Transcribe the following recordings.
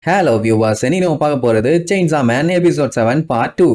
Hello viewers, இன்னைக்கு நம்ம பார்க்க போறது Chainsaw Man episode 7 part 2.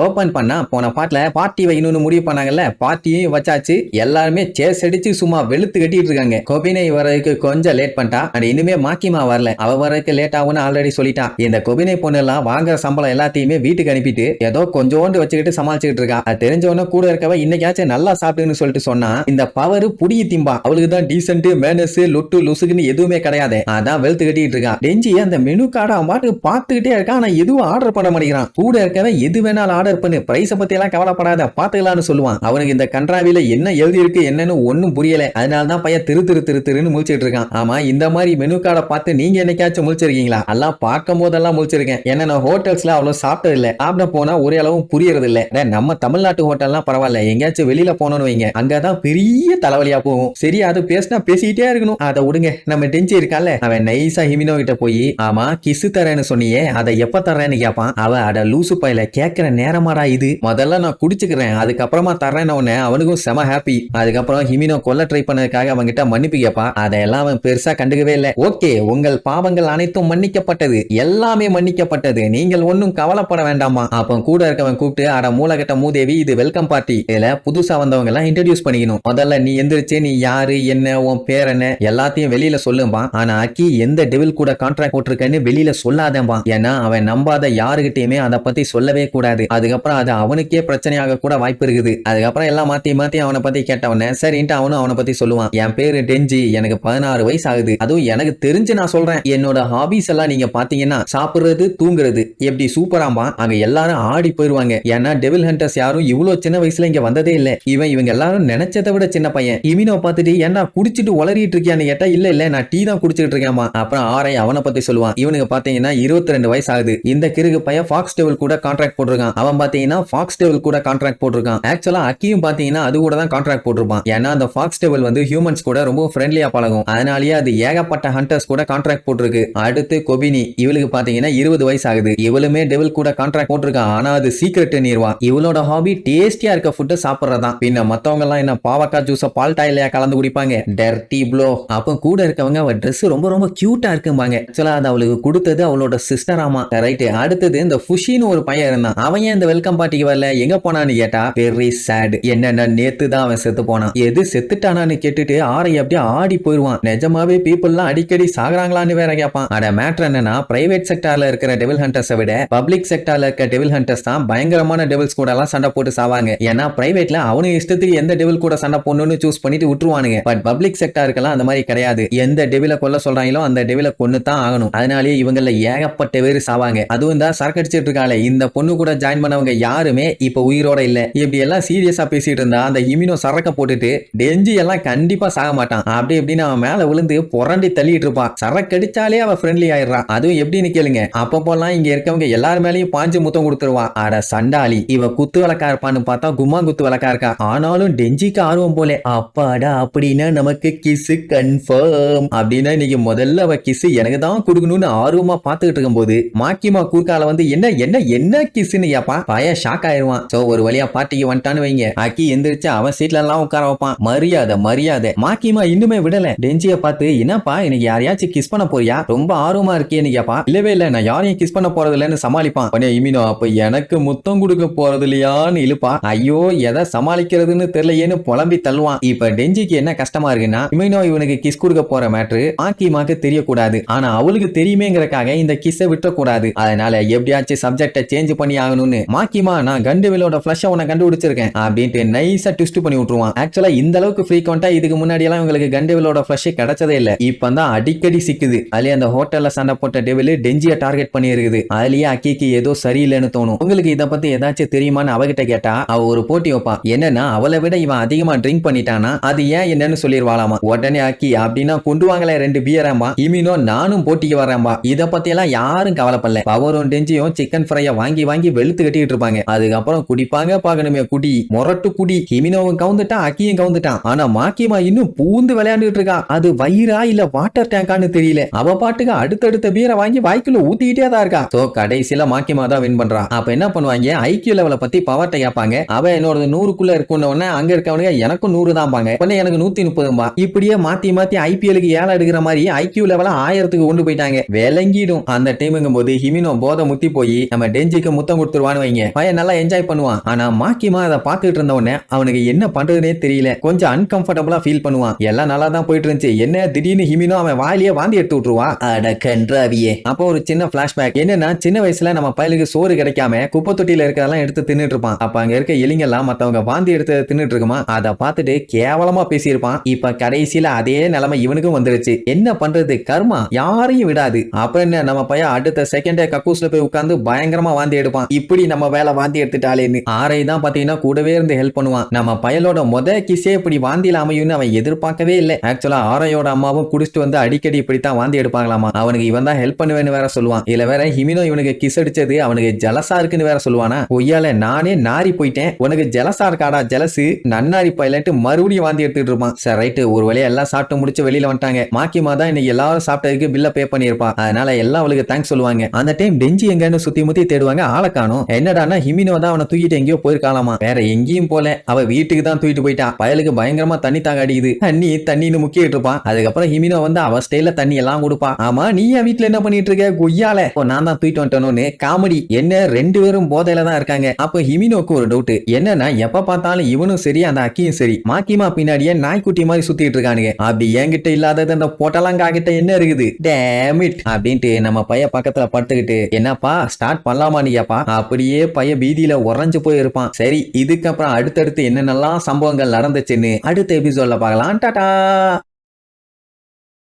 Open பண்ணா போன பாட்டுல பார்ட்டி வைக்கணும்னு முடிவு பண்ணாங்கல்ல, பார்ட்டியும் வச்சாச்சு. எல்லாருமே சேஸ் அடிச்சு சும்மா வெளுத்து கட்டிட்டு இருக்காங்க. கொபினை வரதுக்கு கொஞ்சம் லேட் பண்ணிட்டா. அண்ட் இனிமே மாக்கிமா வரல, அவ வரதுக்கு லேட் ஆகும்னு ஆல்ரெடி சொல்லிட்டா. இந்த கொபினை பொண்ணு எல்லாம் வாங்குற சம்பளம் எல்லாத்தையுமே வீட்டுக்கு அனுப்பிட்டு ஏதோ கொஞ்சோண்டு வச்சுக்கிட்டு சமாளிச்சுட்டு இருக்கா. அது தெரிஞ்சவன கூட இருக்கவ இன்னைக்காச்சும் நல்லா சாப்பிடுன்னு சொல்லிட்டு சொன்னா இந்த பவர் புடிய திம்பா. அவளுக்கு தான் டீசென்ட் மேனஸ் லொட்டு லுசுக்குன்னு எதுவுமே கிடையாது. அதான் வெளுத்து கட்டிட்டு இருக்கா. டெஞ்சி அந்த மெனு கார்டை அவன் பாட்டுக்கு பார்த்துக்கிட்டே இருக்கான். ஆனா எதுவும் ஆர்டர் பண்ண மாட்டேங்கிறான். கூட இருக்கவன் எது வேணாலும் ஆர்டர் பண்ணு, பிரைஸ் பத்தி எல்லாம் கவலைப்படாத, பாத்துக்கலாம்னு சொல்லுவான். அவனுக்கு இந்த கன்றாவில என்ன எழுதி இருக்கு என்னன்னு ஒண்ணும் புரியல. அதனால தான் பையன் திருன்னு முழிச்சிட்டு இருக்கான். ஆமா, இந்த மாதிரி மெனு கார்டை பார்த்து நீங்க என்னைக்காச்சும் முழிச்சிருக்கீங்களா? எல்லாம் பார்க்கும் போதெல்லாம் முழிச்சிருக்கேன். ஏன்னா நான் ஹோட்டல்ஸ்ல அவ்வளவு சாப்பிட்டது இல்ல, சாப்பிட போனா ஒரே அளவும் புரியறது இல்ல. நம்ம தமிழ்நாட்டு ஹோட்டல்லாம் பரவாயில்ல, எங்கேயாச்சும் வெளியில போனோம்னு வைங்க, அங்கதான் பெரிய தலைவலியா போகும். சரி, அது பேசினா பேசிக்கிட்டே இருக்கணும், அதை விடுங்க. நம்ம டெஞ்சி இருக்கால, அவன் நைஸா ஹிமினோ கிட்ட போய் ஆமா கிசு தரேன்னு சொன்னியே, அதை எப்ப தர்றேன்னு கேட்பான். அவ அட லூசு பையில கேட்கிற நேரமாடா இது, முதல்ல நான் குடிச்சுக்கிறேன் அதுக்கப்புறமா தர்றேன்னு உடனே அவனுக்கும் செம ஹாப்பி. அதுக்கப்புறம் ஹிமினோ கொல்ல ட்ரை பண்ணதுக்காக அவன்கிட்ட மன்னிப்பு கேட்பா. அதெல்லாம் அவன் பெருசா கண்டுக்கவே இல்லை. ஓகே, உங்கள் பாவங்கள் அனைத்தும் மன்னிக்கப்பட்டது, எல்லாமே மன்னிக்கப்பட்டது, நீங்கள் ஒன்னும் கவலைப்பட வேண்டாமா. அப்ப கூட இருக்கவன் கூப்பிட்டு அட மூலகட்ட மூதேவி, இது வெல்கம் பார்ட்டி, இதுல புதுசா வந்தவங்க எல்லாம் இன்ட்ரோடியூஸ் பண்ணிக்கணும். முதல்ல நீ எந்திரிச்சு நீ யாரு என்ன உன் பேர் என்ன எல்லாத்தையும் வெளியில சொல்லும்பா. ஆனா அக்கி எந்த டெவில் கூட கான்ட்ராக்ட் போட்டிருக்கன்னு வெளியில சொல்லாதேம்பா. ஏன்னா அவன் நம்பாத யாருகிட்டயுமே அதை பத்தி சொல்லவே கூடாது. அதுக்கப்புறம் அது அவனுக்கே பிரச்சனையாக கூட வாய்ப்பு இருக்குது. அதுக்கப்புறம் எல்லாம் மாத்தி அவனை பத்தி கேட்டவன சரின்ட்டு அவனும் அவனை பத்தி சொல்லுவான். என் பேரு டெஞ்சி, எனக்கு 16 வயசு ஆகுது. அதுவும் எனக்கு தெரிஞ்சு நான் சொல்றேன், என்னோட ஹாபிஸ் எல்லாம் நீங்க பாத்தீங்கன்னா சாப்பிடுறது தூங்குறது. எப்படி சூப்பராம்பா. அங்க எல்லாரும் ஆடி போயிருவாங்க. ஏன்னா டெவில் ஹண்டர்ஸ் யாரும் இவ்வளவு சின்ன வயசுல இங்க வந்ததே இல்ல. இவங்க எல்லாரும் நினைச்சதை விட சின்ன பையன். இமினோ பார்த்துட்டு ஏன்னா குடிச்சிட்டு உளறிட்டு இருக்கியான்னு கேட்டா இல்ல நான் டீ தான் குடிச்சிட்டு இருக்கேன்மா. அப்புறம் ஆரை அவனை பத்தி சொல்லுவான். இவனுக்கு பாத்தீங்கன்னா 22 வயசு ஆகுது. இந்த கிறுக்கு பையன் ஃபாக்ஸ் டெவில் கூட கான்ட்ராக்ட் போட்டிருக்கான். அவன் பாத்தீங்கன்னா ஃபாக்ஸ் டெவில் கூட கான்ட்ராக்ட் போட்டிருக்கான். ஆக்சுவலா அக்கியும் பாத்தீங்கன்னா அது கூட தான் கான்ட்ராக்ட் போட்டிருப்பான். ஏன்னா அந்த ஃபாக்ஸ் டெவில் வந்து ஹியூமன்ஸ் கூட ரொம்ப ஃப்ரெண்ட்லியா பழகும். அதனாலேயே அது ஏகப்பட்ட ஹண்டர்ஸ் கூட கான்ட்ராக்ட் போட்டிருக்கு. அடுத்து கொபினி, இவளுக்கு பாத்தீங்கன்னா 20 வயசு ஆகுது. இவளுமே டெவில் கூட கான்ட்ராக்ட் போட்டிருக்கான். ஆனா அது சீக்ரெட் நீர்வா. இவளோட ஹாபி டேஸ்டியா இருக்க ஃபுட் சாப்பிடுறதான். பின்ன மத்தவங்க எல்லாம் என்ன பாவக்காய் ஜூஸ பால் டாயிலையா கலந்து குடிப்பாங்க, டர்ட்டி ப்ளோ. அப்ப கூட இருக்கவங்க அவ ட்ரெஸ் ரொம்ப கியூட்டா இருக்கும்பாங்க. ஆக்சுவலா அது அவளுக்கு கொடுத்தது அவளோட சிஸ்டர். ஆமா ரைட். அடுத்தது இந்த ஃபுஷின்னு ஒரு பையன் இருந்தான். அவன் இந்த வெல்கம் பார்ட்டிக்கு வரல, எங்க போனான்னு கேட்டா வெரி சேட். என்னன்னா நேத்து தான் அவன் செத்து போனான். எது செத்துட்டானான்னு கேட்டுட்டு ஆரை அப்படியே ஆடி போயிருவான். நிஜமாவே பீப்புள்லாம் அடிக்கடி சாகுறாங்களான்னு வேற கேட்பான். அட மேட்டர் என்னன்னா பிரைவேட் செக்டார்ல இருக்கிற டெவில் ஹண்டர்ஸை விட பப்ளிக் செக்டார்ல இருக்க டெவில் ஹண்டர்ஸ் தான் பயங்கரமான டெவில்ஸ் கூட எல்லாம் சண்டை போட்டு சாவாங்க. ஏன்னா பிரைவேட்ல அவனுக்கு இஷ்டத்துக்கு எந்த டெவில் கூட சண்டை போடணும்னு சூஸ் பண்ணிட்டு விட்டுருவானுங்க. பட் பப்ளிக் செக்டாருக்கெல்லாம் அந்த மாதிரி கிடையாது. எந்த டெவில கொல்ல சொல்றாங்களோ அந்த டெவில கொன்னு தான் ஆகணும். அதனாலேயே இவங்கள ஏகப்பட்ட பேர் சாவாங்க. அதுவும் தான் சரக்கடிச்சிட்டு இருக்காளே இந்த பொண்ணு கூட ஜாயின் பண்ணவங்க யாருமே இப்ப உயிரோட இல்ல. இப்படி எல்லாம் சீரியஸா பேசிட்டு இருந்தா அந்த ஹிமினோ சரக்க போட்டுட்டு டெஞ்சி எல்லாம் கண்டிப்பா சாக மாட்டான். அப்படி எப்படின்னு அவன் மேல விழுந்து புரண்டி தள்ளிட்டு இருப்பான். சரக்கு அடிச்சாலே அவன் ஃப்ரெண்ட்லி ஆயிடுறான். அதுவும் எப்படின்னு கேளுங்க, அப்பப்போலாம் இங்க இருக்கவங்க எல்லாரு மேலயும் பாஞ்சு முத்தம் கொடுத்துருவான். அட சண்டாளி, இவ குத்து விளக்கா இருப்பான்னு பார்த்தா கும்மா குத்து விளக்கா இருக்கா. ஆனாலும் டெஞ்சிக்கு ஆர்வம் போல. அப்பாடா, அப்படின்னா நமக்கு கிஸ் கன்ஃபார்ம் அப்படின்னா இன்னைக்கு முதல்ல அவ கிஸ் எனக்கு தான் கொடுக்கணும்னு ஆர்வமா பாத்துக்கிட்டு இருக்கும் போது மாக்கிமா கூர்க்கால வந்து என்ன என்ன என்ன கிஸ்ன்னு கேப்பா. பையன் ஷாக் ஆயிருவான். சோ ஒரு வழியா பார்ட்டிக்கு வந்துட்டான்னு வைங்க, அக்கி எந்திரிச்சு அவன் சீட்ல எல்லாம் உட்கார வைப்பான். மரியாதை. மாக்கிமா இன்னுமே விடல. டெஞ்சிய பார்த்து என்னப்பா இன்னைக்கு யாரையாச்சும் கிஸ் பண்ண போறியா, ரொம்ப ஆர்வமா இருக்கேன்னு கேப்பா. இல்லவே இல்ல, நான் யாரையும் கிஸ் பண்ண போறது இல்லன்னு சமாளிப்பான். இமினோ அப்ப எனக்கு முத்தம் கொடுக்க போறது இல்லையான்னு இழுப்பா. ஐயோ எதை சமாளிக்கிறதுன்னு தெரியலையேன்னு புலம்பி தள்ளுவான். இப்ப டெஞ்சிக்கு என்ன கஷ்டமா இருக்குன்னா இமினோ இவனுக்கு கிஸ் கொடுக்க போற மேட்ரு மாக்கிமாக்கு தெரியக்கூடாது. ஆனா அவளுக்கு தெரியுமேங்கறக்காக இந்த கிஸ்ஸை விட்டுறக்கூடாது. அதனால எப்படியாச்சும் சப்ஜெக்டை சேஞ்ச் பண்ணி ஆகணும்னு மாக்கிமா நான் கண்டுவிலோட ஃபிளஷ் உன்னை கண்டுபிடிச்சிருக்கேன் அப்படின்ட்டு நைஸா ட்விஸ்ட் பண்ணி விட்டுருவான். ஆக்சுவலா இந்த அளவுக்கு ஃப்ரீக்வெண்டா இதுக்கு முன்னாடி எல்லாம் உங்களுக்கு கண்டவிலோட ஃபிளஷ் கிடைச்சதே இல்ல. இப்பதான் அடிக்கடி சிக்குது. அதுலயே அந்த ஹோட்டல்ல சண்டை போட்ட டெவில் டெஞ்சிய டார்கெட் பண்ணி இருக்குது. அதுலயே அக்கிக்கு ஏதோ சரியில்லைன்னு தோணும். உங்களுக்கு இதை பத்தி ஏதாச்சும் தெரியுமான்னு அவகிட்ட கேட்டா அவ ஒரு போட்டி வைப்பான். என்னன்னா அவளை விட இவன் அதிகமா ட்ரிங்க் பண்ணிட்டானா அது ஏன் என்னன்னு சொல்லிடுவாளாமா. உடனே அக்கி அப்படின்னா கொண்டு வாங்கல 2 பியராம்பா. இமினோ நானும் போட்டிக்கு வரேன்பா. இதை பத்தி எல்லாம் யாரும் கவலைப்படல. பவரும் டெஞ்சியும் சிக்கன் ஃப்ரைய வாங்கி வெளுத்து கட்டிட்டு இருப்பாங்க. அதுக்கப்புறம் குடிப்பாங்க பாக்கணுமே குடி மொரட்டு குடி. ஹிமினோவும் கவுந்துட்டான், அக்கியும் கவுந்துட்டான். ஆனா மாக்கிமா இன்னும் பூந்து விளையாண்டுட்டு இருக்கா. அது வயிறா இல்ல வாட்டர் டேங்கான்னு தெரியல. அவ பாட்டுக்கு அடுத்தடுத்த பீரை வாங்கி வாய்க்குள்ள ஊத்திக்கிட்டே தான் இருக்கா. சோ கடைசியில மாக்கிமா தான் வின் பண்றா. அப்ப என்ன பண்ணுவாங்க, ஐக்கியூ லெவல பத்தி பவர்ட்ட கேட்பாங்க. அவ என்னோட 100க்குள்ள இருக்குன்னு உடனே அங்க இருக்கவனுங்க எனக்கும் 100 தான் பாங்க. உடனே எனக்கு 130 இப்படியே மாத்தி மாத்தி ஐபிஎலுக்கு ஏல எடுக்கிற மாதிரி ஐக்கியூ லெவல 1000க்கு கொண்டு போயிட்டாங்க. விளங்கிடும். அந்த டைமுங்கும் போது ஹிமினோ போத முத்தி போய் நம்ம டெஞ்சிக்கு முத்தம் கொடுத்துருவான்னு வைங்க. பையன் நல்லா என்ஜாய் பண்ணுவான். ஆனா மாக்கிமா அதை பார்த்துட்டு இருந்த உடனே அவனுக்கு என்ன பண்றதுனே தெரியல. கொஞ்சம் அன்கம்ஃபர்டபுளா ஃபீல் பண்ணுவான். எல்லாம் நல்லா தான் போயிட்டு இருந்துச்சு. என்ன திடீர்னு ஹிமினோ அவன் வாயிலேயே வாந்தி எடுத்து விட்டுருவா. அட கன்றாவியே. அப்போ ஒரு சின்ன பிளாஷ்பேக். என்னன்னா சின்ன வயசுல நம்ம பயலுக்கு சோறு கிடைக்காம குப்பை தொட்டியில இருக்கிறதெல்லாம் எடுத்து தின்னுட்டு இருப்பான். அப்ப அங்க இருக்க எலிங்கெல்லாம் மத்தவங்க வாந்தி எடுத்து தின்னுட்டு இருக்குமா, அதை பார்த்துட்டு கேவலமா பேசியிருப்பான். இப்ப கடைசியில அதே நிலைமை இவனுக்கும் வந்துருச்சு. என்ன பண்றது, கர்மா யாரையும் விடாது. அப்ப என்ன நம்ம பையன் அடுத்த செகண்டே கக்கூஸ்ல போய் உட்கார்ந்து பயங்கரமா வாந்தி எடுப்பான். இப்படி நம்ம வேலை வாந்தி எடுத்துட்டாலேன்னு ஆரை தான் பாத்தீங்கன்னா கூடவே இருந்து ஹெல்ப் பண்ணுவான். நம்ம பயலோட கிசே இப்படி வாந்தியில அமையும்னு அவன் எதிர்பார்க்கவே இல்லை. ஆக்சுவலா ஆரையோட அம்மாவும் குடிச்சிட்டு வந்து அடிக்கடி இப்படித்தான் வாந்தி எடுப்பாங்களாமா. அவனுக்கு இவன் தான் ஹெல்ப் பண்ணுவேன்னு வேற சொல்லுவான். இல்ல வேற ஹிமினோ இவனுக்கு கிஸ் அடிச்சது அவனுக்கு ஜலசா இருக்குன்னு வேற சொல்லுவானா. கொய்யால நானே நாரி போயிட்டேன், உனக்கு ஜலசா இருக்காடா ஜலசு நன்னாரி பைலட்டு மறுபடியும் வாந்தி எடுத்துட்டு இருப்பான். சரி ரைட்டு, ஒரு வழியா எல்லாம் சாப்பிட்டு முடிச்சு வெளியில வந்துட்டாங்க. மாக்கிமா தான் இன்னைக்கு எல்லாரும் சாப்பிட்டதுக்கு பில்ல பே பண்ணிருப்பா. அதனால எல்லாம் அவளுக்கு தேங்க்ஸ் சொல்லுவாங்க. அந்த டைம் டெஞ்சி எங்கன்னு சுத்தி முத்தி தேடுவாங்க, ஆளை காணோம். என்னடானா ஹிமினோ தான் அவனை தூக்கிட்டு எங்கேயோ போயிருக்காலாமா. வேற எங்கேயும் போல, அவ வீட்டுக்கு தான் தூக்கிட்டு போயிட்டா. பயலுக்கு பயங்கரமா தண்ணி தாங்க அடிக்குது. தண்ணின்னு முக்கிட்டு இருப்பான். அதுக்கப்புறம் ஹிமினோ வந்து அவ ஸ்டைல தண்ணி எல்லாம் கொடுப்பா. ஆமா நீ என் வீட்டுல என்ன பண்ணிட்டு இருக்க கொய்யால, நான் தான் தூக்கிட்டு வந்துட்டேன்னு காமெடி. என்ன 2 பேரும் போதையில தான் இருக்காங்க. அப்ப ஹிமினோக்கு ஒரு டவுட் என்னன்னா, எப்ப பார்த்தாலும் இவனும் சரி அந்த அக்கியும் சரி மாக்கிமா பின்னாடியே நாய்க்குட்டி மாதிரி சுத்திட்டு இருக்கானுங்க. அப்படி என்கிட்ட இல்லாதது அந்த பொட்டலங்கா கிட்ட என்ன இருக்குது, டேம் இட் அப்படின்ட்டு நம்ம பைய பக்கத்துல படுத்துக்கிட்டு என்னப்பா ஸ்டார்ட் பண்ணலாமா நீப்பா, அப்படியே பைய பீதியில உறைஞ்சு போய் இருப்பான். சரி இதுக்கப்புறம் அடுத்தடுத்து என்னென்னலாம் சம்பவங்கள் நடந்துச்சுன்னு அடுத்த எபிசோட்ல பார்க்கலாம். டாடா.